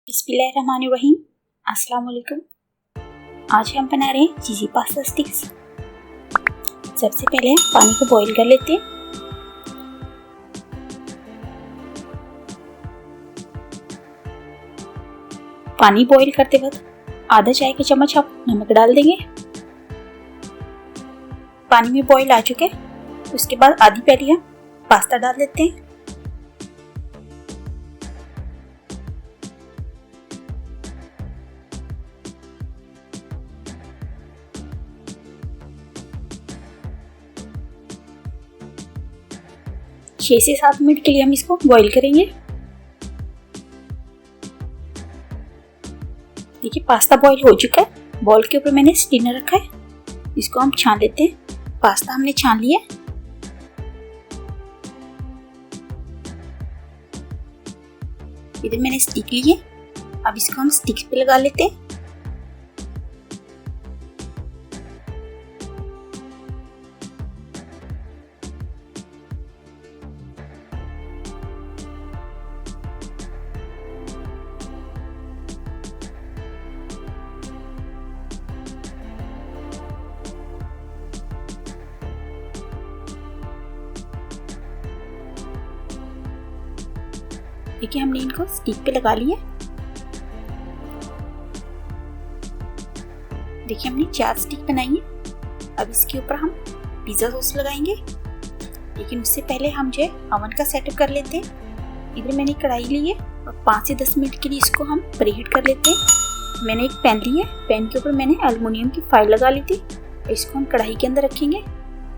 बिस्मिल्लाहिर्रहमानिर्रहीम। अस्सलाम वालेकुम। आज हम बना रहे हैं चीज़ी पास्ता स्टिक्स। सबसे पहले पानी को बॉईल कर लेते हैं। पानी बॉईल करते वक्त आधा चाय का चम्मच आप नमक डाल देंगे। पानी में बॉईल आ चुके, उसके बाद आधी प्याली हम पास्ता डाल देते हैं। छह से 7 मिनट के लिए हम इसको बॉईल करेंगे। देखिए पास्ता बॉईल हो चुका है। बॉल के ऊपर मैंने स्टीनर रखा है, इसको हम छान लेते हैं। पास्ता हमने छान लिया। इधर मैंने स्टिक ली है, अब इसको हम स्टिक पे लगा लेते हैं। देखिए हमने इनको स्टिक पे लगा लिया। देखिए हमने 4 स्टिक बनाई है। अब इसके ऊपर हम पिज्जा सॉस लगाएंगे, लेकिन उससे पहले हम जो है अवन का सेटअप कर लेते हैं। इधर मैंने कढ़ाई ली है और 5 से 10 मिनट के लिए इसको हम प्रीहीट कर लेते हैं। मैंने एक पैन ली है, पैन के ऊपर मैंने एल्युमिनियम की फाइल लगा ली थी। इसको हम कढ़ाई के अंदर रखेंगे।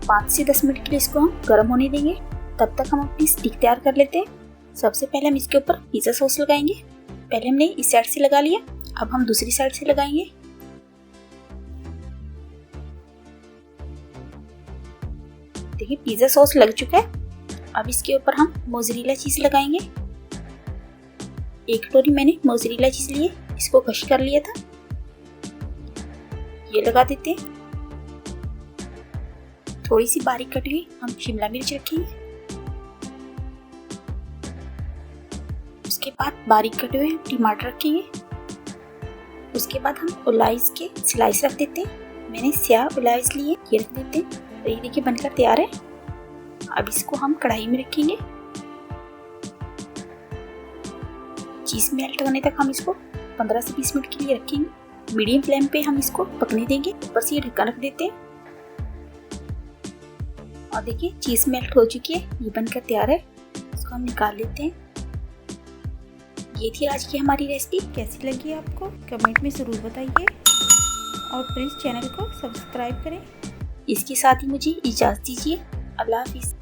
5 से 10 मिनट के लिए इसको हम गर्म होने देंगे। तब तक हम अपनी स्टिक तैयार कर लेते हैं। सबसे पहले हम इसके ऊपर पिज़्ज़ा सॉस लगाएंगे। पहले हमने इस साइड से लगा लिया, अब हम दूसरी साइड से लगाएंगे। देखिए पिज़्ज़ा सॉस लग चुका है। अब इसके ऊपर हम मोज़रेला चीज़ लगाएंगे। 1 कटोरी मैंने मोज़रेला चीज़ ली है, इसको क्रश कर लिया था, ये लगा देते हैं। थोड़ी सी बारीक कटी हुई हम शिमला मिर्च रखेंगे। उसके बाद बारीक कटे हुए टमाटर रखेंगे। उसके बाद हम ओलाइज के स्लाइस रख देते हैं। मैंने स्याह ओलाइज लिए, ये रख देते हैं। तो ये देखिए बनकर तैयार है। अब इसको हम कढ़ाई में रखेंगे। चीज मेल्ट होने तक हम इसको 15 से 20 मिनट के लिए रखेंगे। मीडियम फ्लेम पे हम इसको पकने देंगे। ऊपर से ये ढक्कन रख देते हैं। और देखिए चीज मेल्ट हो चुकी है, ये बनकर तैयार है। इसको हम निकाल लेते हैं। ये थी आज की हमारी रेसिपी। कैसी लगी आपको कमेंट में ज़रूर बताइए और प्लीज़ चैनल को सब्सक्राइब करें। इसके साथ ही मुझे इजाज़त दीजिए। अल्लाह हाफिज़।